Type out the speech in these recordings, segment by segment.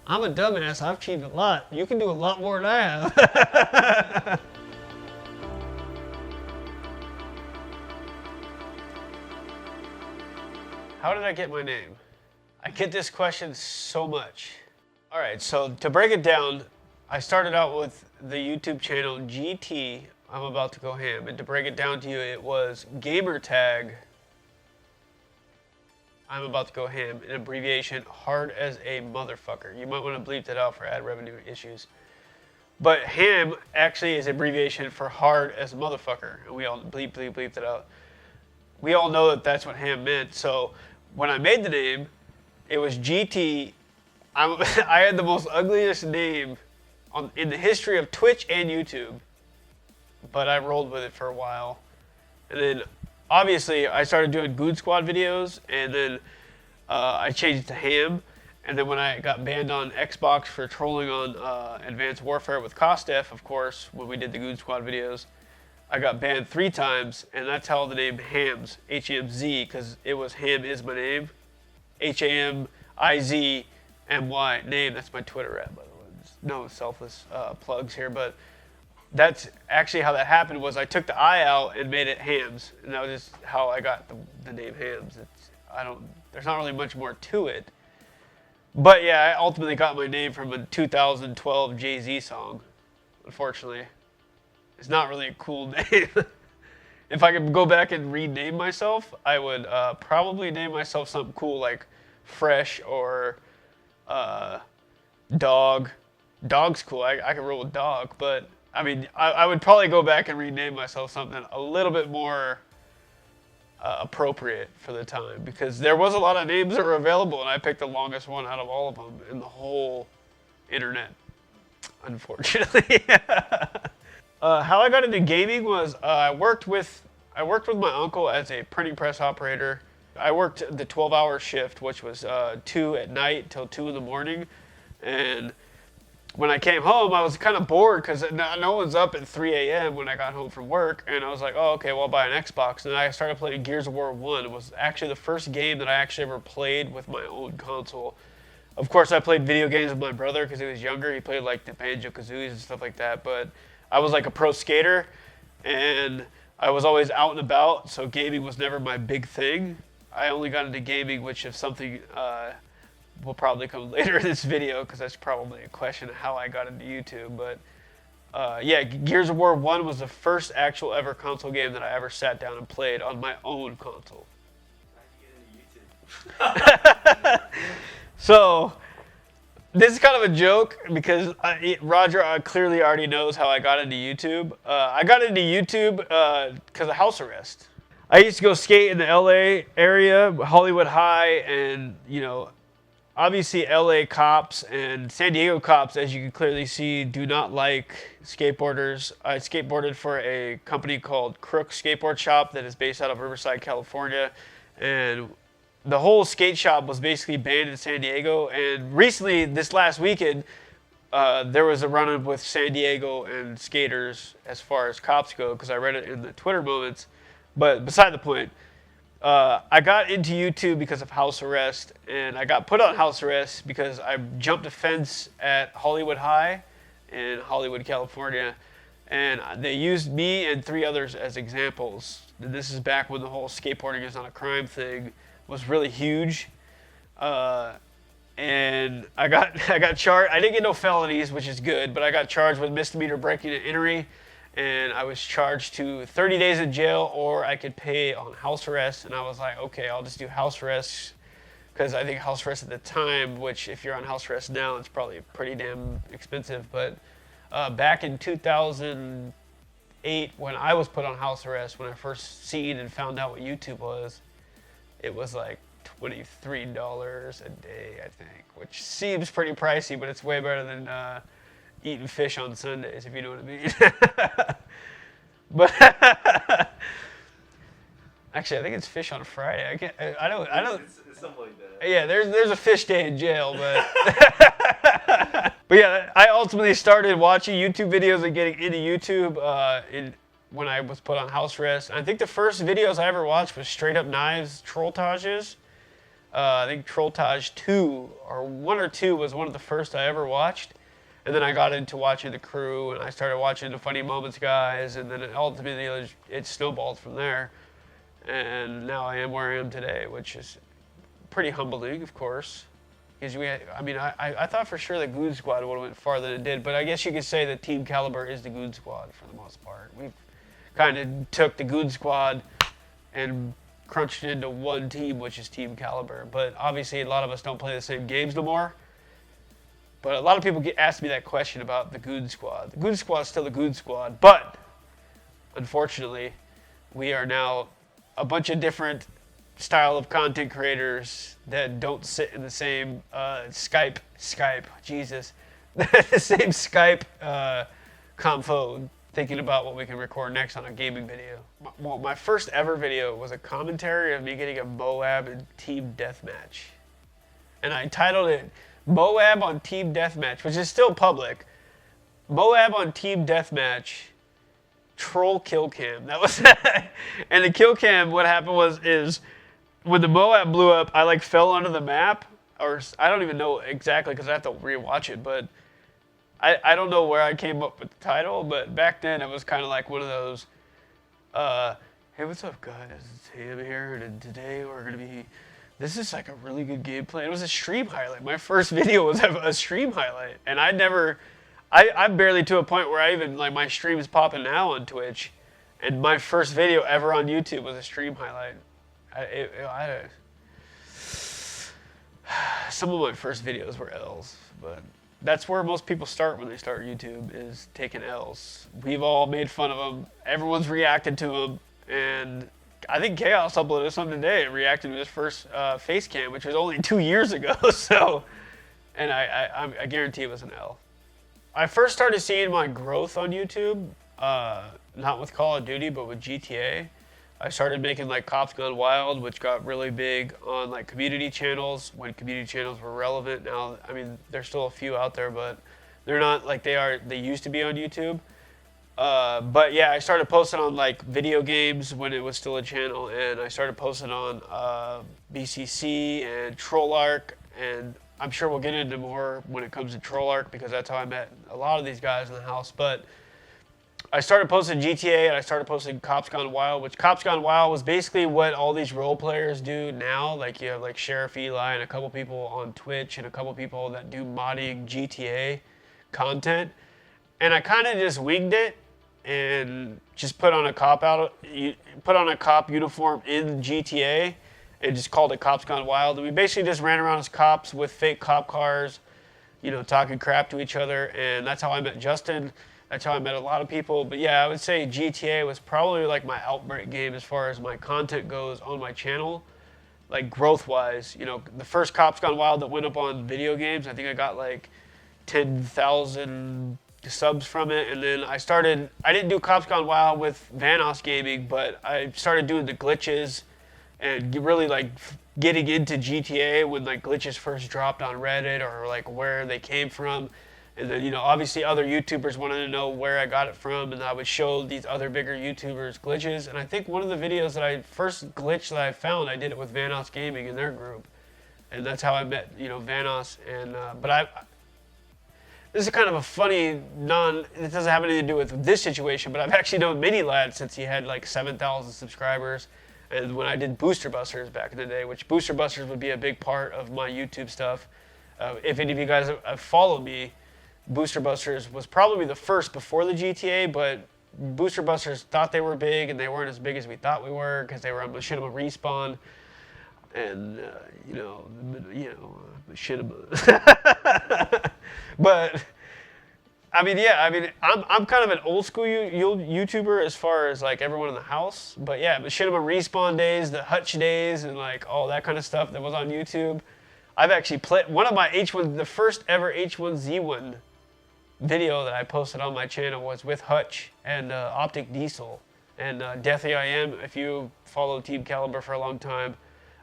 I'm a dumbass. I've cheated a lot. You can do a lot more than I have. How did I get my name? I get this question so much. All right, so to break it down, I started out with the YouTube channel GT, I'm about to go ham. And to break it down to you, it was gamertag, I'm about to go ham, an abbreviation, hard as a motherfucker. You might want to bleep that out for ad revenue issues. But ham actually is abbreviation for hard as a motherfucker. And we all bleep that out. We all know that that's what ham meant. So when I made the name, it was GT. I had the most ugliest name in the history of Twitch and YouTube. But I rolled with it for a while. And then obviously I started doing Goon Squad videos, and then I changed it to ham. And then when I got banned on Xbox for trolling on Advanced Warfare with Kostef, of course, when we did the Goon Squad videos, I got banned 3 times, and that's how the name Hamz, H-A-M-Z, because it was Ham is my name, H-A-M-I-Z-M-Y, name, that's my Twitter app, by the way. No selfless plugs here, but that's actually how that happened. Was I took the I out and made it Hamz, and that was just how I got the name Hamz. There's not really much more to it. But yeah, I ultimately got my name from a 2012 Jay-Z song, unfortunately. It's not really a cool name. If I could go back and rename myself, I would probably name myself something cool like Fresh or Dog. Dog's cool, I could roll with Dog, but I mean, I would probably go back and rename myself something a little bit more appropriate for the time, because there was a lot of names that were available, and I picked the longest one out of all of them in the whole internet, unfortunately. How I got into gaming was I worked with my uncle as a printing press operator. I worked the 12-hour shift, which was 2 at night till 2 in the morning, and when I came home, I was kind of bored because no one's up at 3 a.m. when I got home from work, and I was like, oh, okay, well, I'll buy an Xbox. And I started playing Gears of War 1. It was actually the first game that I actually ever played with my own console. Of course, I played video games with my brother because he was younger. He played like the Banjo-Kazooies and stuff like that, but I was like a pro skater, and I was always out and about, so gaming was never my big thing. I only got into gaming, which is something will probably come later in this video, because that's probably a question of how I got into YouTube. But yeah, Gears of War 1 was the first actual ever console game that I ever sat down and played on my own console. How did you get into YouTube? So, this is kind of a joke, because Roger clearly already knows how I got into YouTube. I got into YouTube because of house arrest. I used to go skate in the LA area, Hollywood High, and obviously LA cops and San Diego cops, as you can clearly see, do not like skateboarders. I skateboarded for a company called Crook Skateboard Shop that is based out of Riverside, California, and the whole skate shop was basically banned in San Diego. And recently, this last weekend, there was a run-up with San Diego and skaters as far as cops go, because I read it in the Twitter moments. But beside the point, I got into YouTube because of house arrest, and I got put on house arrest because I jumped a fence at Hollywood High in Hollywood, California, and they used me and 3 others as examples. And this is back when the whole skateboarding is not a crime thing was really huge, and I got charged. I didn't get no felonies, which is good, but I got charged with misdemeanor breaking and entering. And I was charged to 30 days in jail, or I could pay on house arrest. And I was like, okay, I'll just do house arrest, because I think house arrest at the time, which if you're on house arrest now, it's probably pretty damn expensive. But back in 2008, when I was put on house arrest, when I first seen and found out what YouTube was, it was like $23 a day, I think, which seems pretty pricey, but it's way better than eating fish on Sundays, if you know what I mean. But actually, I think it's fish on Friday. I don't. It's something like that. Yeah, there's a fish day in jail, but but yeah, I ultimately started watching YouTube videos and getting into YouTube when I was put on house arrest. I think the first videos I ever watched was straight up knives, trolltages. I think Trolltage 2 or 1 or 2 was one of the first I ever watched. And then I got into watching The Crew, and I started watching the Funny Moments guys, and then ultimately it snowballed from there. And now I am where I am today, which is pretty humbling, of course. Because I thought for sure that Goon Squad would have went farther than it did, but I guess you could say that Team Kaliber is the Goon Squad for the most part. We've kind of took the Goon Squad and crunched it into one team, which is Team Kaliber. But obviously, a lot of us don't play the same games no more. But a lot of people ask me that question about the Goon Squad. The Goon Squad is still the Goon Squad, but unfortunately, we are now a bunch of different style of content creators that don't sit in the same Skype, Jesus, the same Skype confo thinking about what we can record next on a gaming video. Well, my first ever video was a commentary of me getting a Moab and Team Deathmatch. And I titled it Moab on Team Deathmatch, which is still public. Moab on Team Deathmatch, Troll Kill Cam. That was and the kill cam, what happened is when the Moab blew up, I like fell onto the map, or I don't even know exactly because I have to rewatch it, but I don't know where I came up with the title, but back then it was kind of like one of those, hey, what's up guys, it's Ham here, and today we're going to be, this is like a really good gameplay. It was a stream highlight. My first video was a stream highlight, and I'm barely to a point where I even, like, my stream is popping now on Twitch, and my first video ever on YouTube was a stream highlight. Some of my first videos were L's, but that's where most people start when they start YouTube, is taking L's. We've all made fun of them. Everyone's reacted to them, and I think Chaos uploaded something today reacting to his first face cam, which was only 2 years ago. So, and I guarantee it was an L. I first started seeing my growth on YouTube, not with Call of Duty, but with GTA. I started making like Cops Gone Wild, which got really big on like community channels when community channels were relevant. Now, I mean, there's still a few out there, but they're not like they used to be on YouTube. But yeah, I started posting on like video games when it was still a channel, and I started posting on BCC and TrollArk, and I'm sure we'll get into more when it comes to TrollArk because that's how I met a lot of these guys in the house. But I started posting GTA, and I started posting Cops Gone Wild, which Cops Gone Wild was basically what all these role players do now. Like you have like Sheriff Eli and a couple people on Twitch and a couple people that do modding GTA content. And I kind of just winged it and just put on a cop uniform in GTA and just called it Cops Gone Wild. And we basically just ran around as cops with fake cop cars, you know, talking crap to each other. And that's how I met Justin. That's how I met a lot of people. But yeah, I would say GTA was probably like my outbreak game as far as my content goes on my channel. Like growth-wise, you know, the first Cops Gone Wild that went up on video games, I think I got like 10,000 subs from it. And then I didn't do Cops Gone Wild with Vanoss Gaming, but I started doing the glitches and really like getting into GTA when like glitches first dropped on Reddit or like where they came from. And then, you know, obviously other YouTubers wanted to know where I got it from, and I would show these other bigger YouTubers glitches. And I think one of the videos that glitch that I found, I did it with Vanoss Gaming in their group. And that's how I met, you know, Vanoss. And, this is kind of a funny, it doesn't have anything to do with this situation, but I've actually known Mini Lad since he had like 7,000 subscribers. And when I did Booster Busters back in the day, which Booster Busters would be a big part of my YouTube stuff. If any of you guys have followed me, Booster Busters was probably the first before the GTA, but Booster Busters thought they were big, and they weren't as big as we thought we were because they were on Machinima Respawn, and Machinima. But I mean, yeah, I'm kind of an old school YouTuber as far as like everyone in the house, but yeah, Machinima Respawn days, the Hutch days, and like all that kind of stuff that was on YouTube. I've actually played one of my the first ever H1Z1 video that I posted on my channel was with Hutch and Optic Diesel and Deathy I Am. If you follow Team Kaliber for a long time,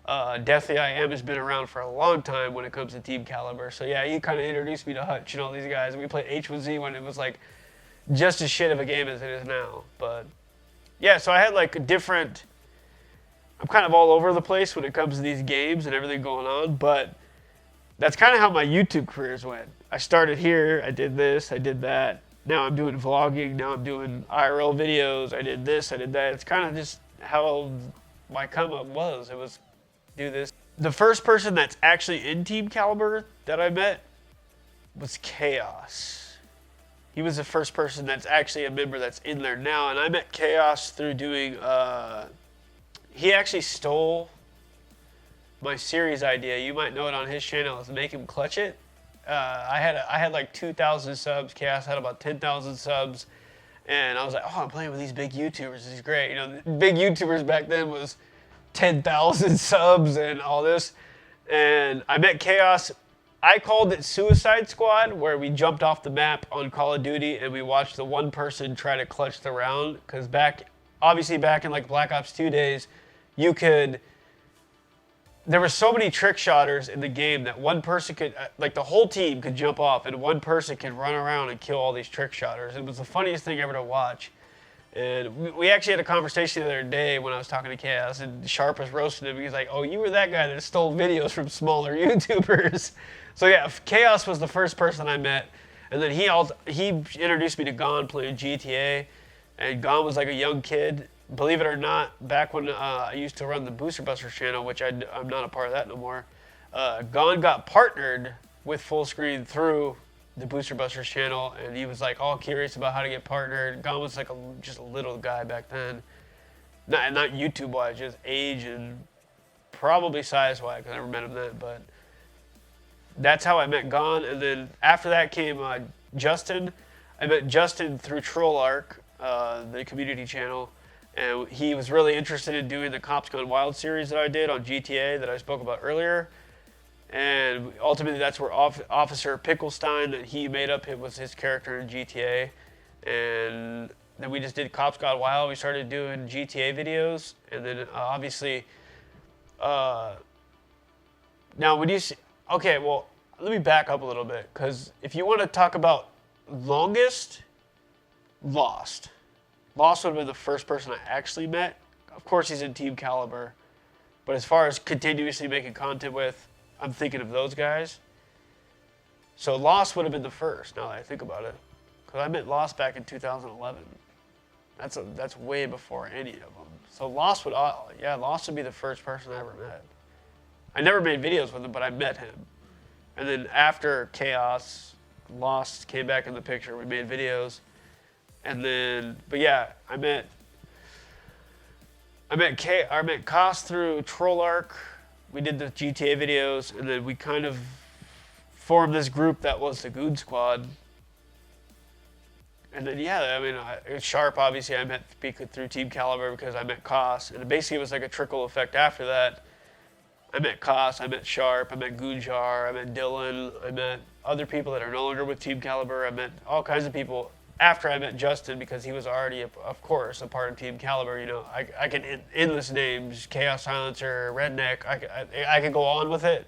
Deathy I Am has been around for a long time when it comes to Team Kaliber. So yeah, he kind of introduced me to Hutch and all these guys. We played H1Z when it was like just as shit of a game as it is now. But yeah, so I had like different I'm kind of all over the place when it comes to these games and everything going on, but that's kind of how my YouTube careers went. I started here, I did this, I did that. Now I'm doing vlogging, now I'm doing IRL videos, I did this, I did that. It's kind of just how my come up was. It was do this. The first person that's actually in Team Kaliber that I met was Chaos. He was the first person that's actually a member that's in there now, and I met Chaos through doing, he actually stole my series idea. You might know it on his channel. It's Make Him Clutch It. I had like 2,000 subs. Chaos had about 10,000 subs, and I was like, oh, I'm playing with these big YouTubers. This is great. You know, the big YouTubers back then was 10,000 subs and all this. And I met Chaos. I called it Suicide Squad, where we jumped off the map on Call of Duty and we watched the one person try to clutch the round. Because obviously back in like Black Ops 2 days, there were so many trick shotters in the game that one person could, like the whole team could jump off and one person could run around and kill all these trick shotters. It was the funniest thing ever to watch. And we actually had a conversation the other day when I was talking to Chaos, and Sharp was roasting him. He's like, oh, you were that guy that stole videos from smaller YouTubers. So yeah, Chaos was the first person I met. And then he introduced me to Gon playing GTA. And Gon was like a young kid. Believe it or not, back when I used to run the Booster Busters channel, which I'm not a part of that no more, Gon got partnered with Fullscreen through the Booster Busters channel, and he was like all curious about how to get partnered. Gon was like just a little guy back then. Not YouTube-wise, just age and probably size-wise, because I never met him then, but that's how I met Gon. And then after that came Justin. I met Justin through TrolLark, the community channel. And he was really interested in doing the Cops Gone Wild series that I did on GTA that I spoke about earlier. And ultimately that's where Officer Picklestein that he made up, it was his character in GTA. And then we just did Cops Gone Wild. We started doing GTA videos. And then obviously, now when you see, okay, well, let me back up a little bit. Because if you want to talk about longest, Lost. Lost would have been the first person I actually met. Of course, he's in Team Kaliber. But as far as continuously making content with, I'm thinking of those guys. So Lost would have been the first, now that I think about it. Because I met Lost back in 2011. That's way before any of them. So Lost would be the first person I ever met. I never made videos with him, but I met him. And then after Chaos, Lost came back in the picture. We made videos. And then, but yeah, I met Koss through TrolLark. We did the GTA videos, and then we kind of formed this group that was the Goon Squad. And then yeah, I mean, Sharp obviously I met through Team Kaliber because I met Koss, and basically it was like a trickle effect after that. I met Koss, I met Sharp, I met Goonjar, I met Dylan, I met other people that are no longer with Team Kaliber. I met all kinds of people after I met Justin, because he was already, of course, a part of Team Kaliber. You know, I can endless names, Chaos Silencer, Redneck. I could go on with it.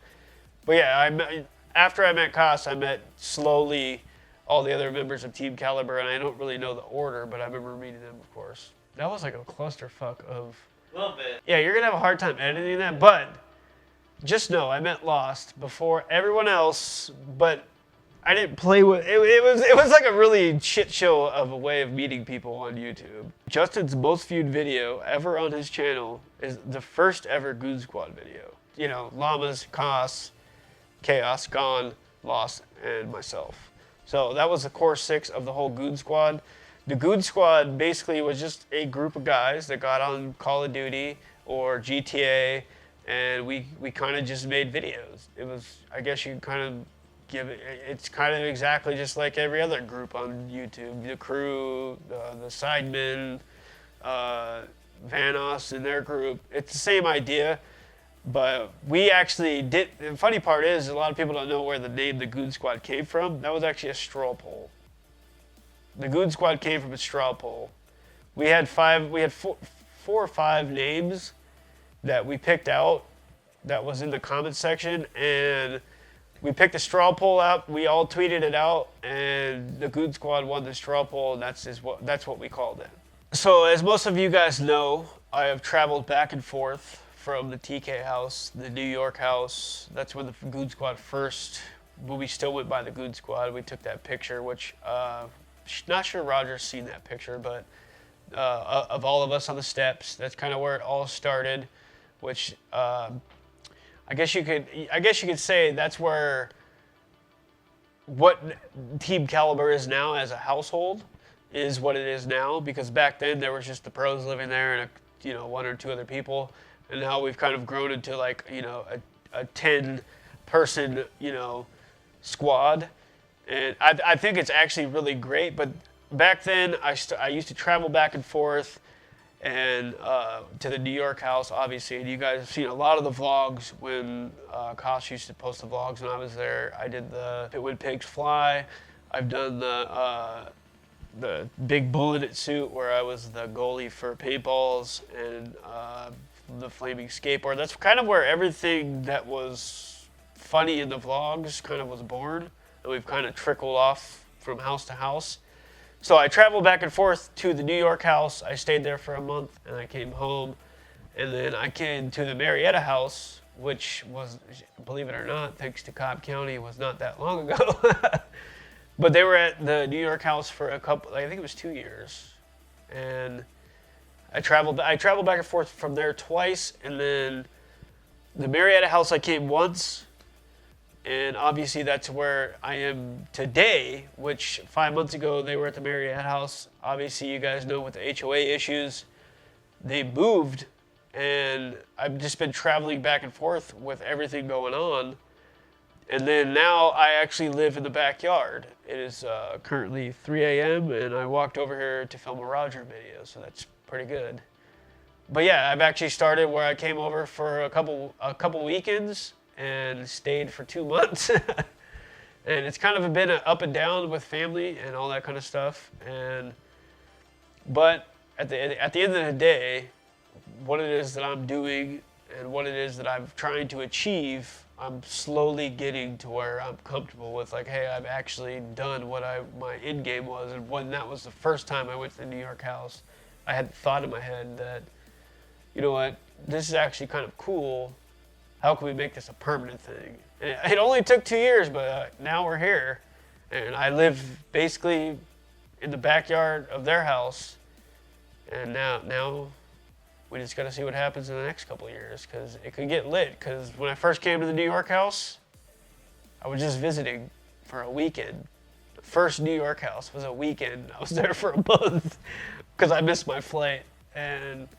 But yeah, after I met Koss, I met slowly all the other members of Team Kaliber, and I don't really know the order, but I remember meeting them, of course. That was like a clusterfuck of. A little bit. Yeah, you're gonna have a hard time editing that, but just know I met Lost before everyone else, but I didn't play with it. It was like a really shit show of a way of meeting people on YouTube. Justin's most viewed video ever on his channel is the first ever Goon Squad video. You know, Llamas, Koss, Chaos, Gon, Lost, and myself. So that was the core 6 of the whole Goon Squad. The Goon Squad basically was just a group of guys that got on Call of Duty or GTA, and we kind of just made videos. It was, I guess you kind of it's kind of exactly just like every other group on YouTube. The crew, the sidemen, Vanos and their group. It's the same idea, but we actually did. The funny part is, a lot of people don't know where the name the Goon Squad came from. That was actually a straw poll. The Goon Squad came from a straw poll. We had four or five names that we picked out that was in the comments section, and we picked a straw poll out. We all tweeted it out, and the Goon Squad won the straw poll, and that's what we called it. So as most of you guys know, I have traveled back and forth from the TK house, the New York house. That's when the Goon Squad first, when we still went by the Goon Squad, we took that picture, which, not sure Roger's seen that picture, but of all of us on the steps, that's kind of where it all started, which I guess you could say that's where what Team Kaliber is now as a household is what it is now, because back then there was just the pros living there and one or two other people, and now we've kind of grown into like a 10-person squad, and I think it's actually really great. But back then I used to travel back and forth and to the New York house, obviously, and you guys have seen a lot of the vlogs when Kosh used to post the vlogs when I was there. I did the When Pigs Fly. I've done the big bulleted suit where I was the goalie for paintballs, and the flaming skateboard. That's kind of where everything that was funny in the vlogs kind of was born, and we've kind of trickled off from house to house. So I traveled back and forth to the New York house. I stayed there for a month, and I came home, and then I came to the Marietta house, which was, believe it or not, thanks to Cobb County, was not that long ago. But they were at the New York house for I think it was 2 years. And I traveled back and forth from there twice, and then the Marietta house I came once, and obviously that's where I am today, which 5 months ago they were at the Marietta house. Obviously you guys know with the HOA issues, they moved, and I've just been traveling back and forth with everything going on. And then now I actually live in the backyard. It is currently 3 a.m. and I walked over here to film a Roger video, so that's pretty good. But yeah, I've actually started where I came over for a couple weekends and stayed for 2 months. And it's kind of been an up and down with family and all that kind of stuff. But at the end of the day, what it is that I'm doing and what it is that I'm trying to achieve, I'm slowly getting to where I'm comfortable with, like, hey, I've actually done what my end game was. And when that was the first time I went to the New York house, I had thought in my head that, you know what, this is actually kind of cool. How can we make this a permanent thing? And it only took 2 years, but now we're here. And I live basically in the backyard of their house. And now we just got to see what happens in the next couple of years, because it could get lit. Because when I first came to the New York house, I was just visiting for a weekend. The first New York house was a weekend. I was there for a month because I missed my flight. And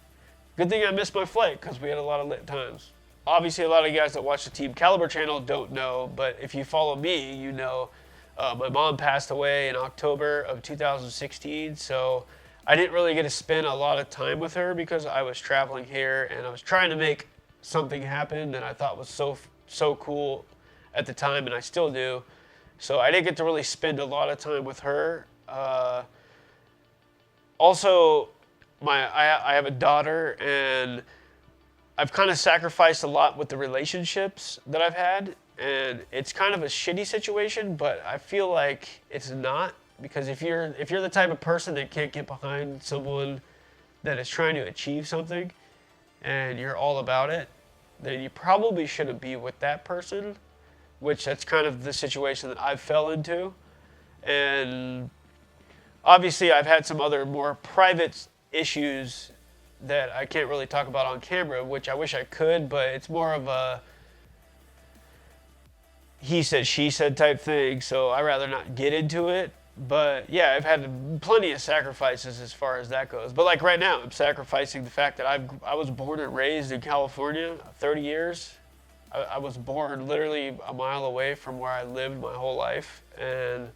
good thing I missed my flight, because we had a lot of lit times. Obviously, a lot of you guys that watch the Team Kaliber channel don't know, but if you follow me, you know my mom passed away in October of 2016, so I didn't really get to spend a lot of time with her because I was traveling here and I was trying to make something happen that I thought was so cool at the time, and I still do. So I didn't get to really spend a lot of time with her. Also, I have a daughter, and I've kind of sacrificed a lot with the relationships that I've had, and it's kind of a shitty situation, but I feel like it's not. Because if you're the type of person that can't get behind someone that is trying to achieve something and you're all about it, then you probably shouldn't be with that person, which that's kind of the situation that I fell into. And obviously I've had some other more private issues that I can't really talk about on camera, which I wish I could, but it's more of a he said, she said type thing, so I'd rather not get into it. But yeah, I've had plenty of sacrifices as far as that goes. But like right now, I'm sacrificing the fact that I was born and raised in California, 30 years. I was born literally a mile away from where I lived my whole life. And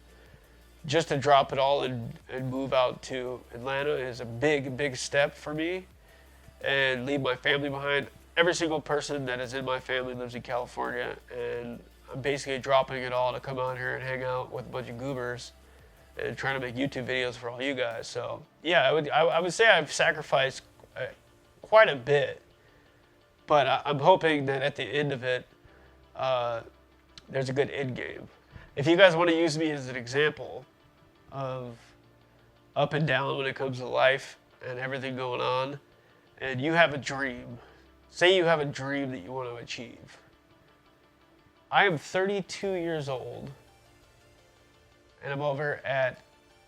just to drop it all and move out to Atlanta is a big step for me. And leave my family behind. Every single person that is in my family lives in California. And I'm basically dropping it all to come out here and hang out with a bunch of goobers and trying to make YouTube videos for all you guys. So yeah, I would say I've sacrificed quite a bit, but I'm hoping that at the end of it, there's a good end game. If you guys want to use me as an example of up and down when it comes to life and everything going on, and you have a dream. Say you have a dream that you want to achieve. I am 32 years old, and I'm over at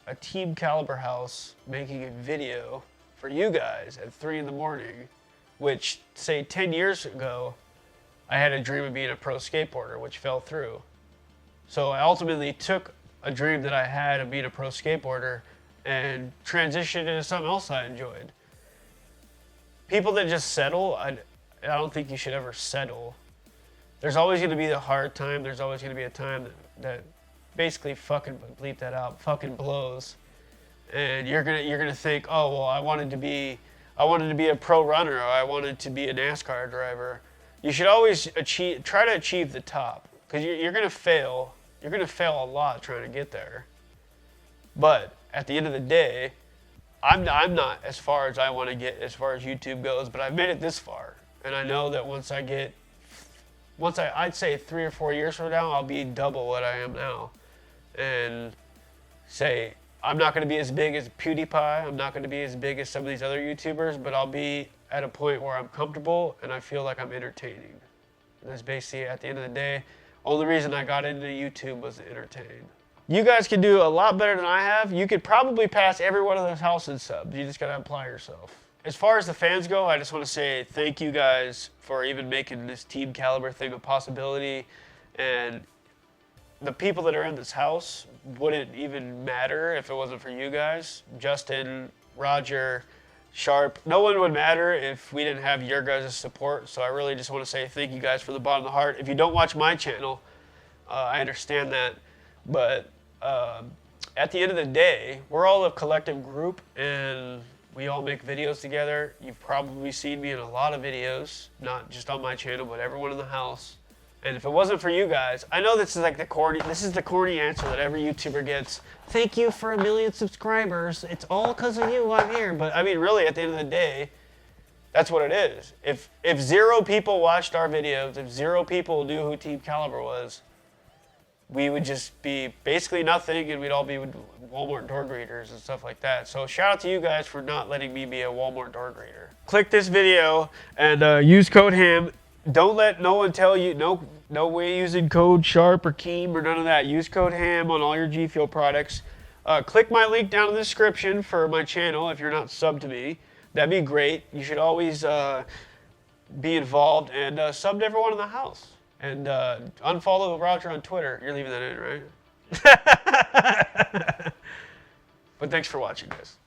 a Team Kaliber house making a video for you guys at 3 in the morning, which, say, 10 years ago, I had a dream of being a pro skateboarder, which fell through. So I ultimately took a dream that I had of being a pro skateboarder and transitioned into something else I enjoyed. People that just settle, I don't think you should ever settle. There's always going to be the hard time. There's always going to be a time that basically fucking bleep that out, fucking blows. And you're gonna think, oh well, I wanted to be a pro runner, or I wanted to be a NASCAR driver. You should always try to achieve the top, because you're gonna fail. You're gonna fail a lot trying to get there. But at the end of the day, I'm not as far as I want to get as far as YouTube goes, but I've made it this far, and I know that I'd say 3 or 4 years from now, I'll be double what I am now. And say, I'm not going to be as big as PewDiePie, I'm not going to be as big as some of these other YouTubers, but I'll be at a point where I'm comfortable and I feel like I'm entertaining. And that's basically, at the end of the day, only reason I got into YouTube was to entertain. You guys can do a lot better than I have. You could probably pass every one of those houses subs. You just got to apply yourself. As far as the fans go, I just want to say thank you guys for even making this Team Kaliber thing a possibility. And the people that are in this house wouldn't even matter if it wasn't for you guys. Justin, Roger, Sharp, no one would matter if we didn't have your guys' support. So I really just want to say thank you guys from the bottom of the heart. If you don't watch my channel, I understand that. But at the end of the day, we're all a collective group, and we all make videos together. You've probably seen me in a lot of videos, not just on my channel, but everyone in the house. And if it wasn't for you guys, I know this is like the corny answer that every YouTuber gets. Thank you for 1 million subscribers. It's all because of you I'm here. But I mean, really, at the end of the day, that's what it is. If 0 people watched our videos, if 0 people knew who Team Kaliber was, we would just be basically nothing, and we'd all be Walmart door greeters and stuff like that. So shout out to you guys for not letting me be a Walmart door greeter. Click this video and use code HAM. Don't let no one tell you, no way using code SHARP or KEEM or none of that. Use code HAM on all your GFUEL products. Click my link down in the description for my channel if you're not subbed to me. That'd be great. You should always be involved and sub to everyone in the house. And unfollow Roger on Twitter. You're leaving that in, right? But thanks for watching, guys.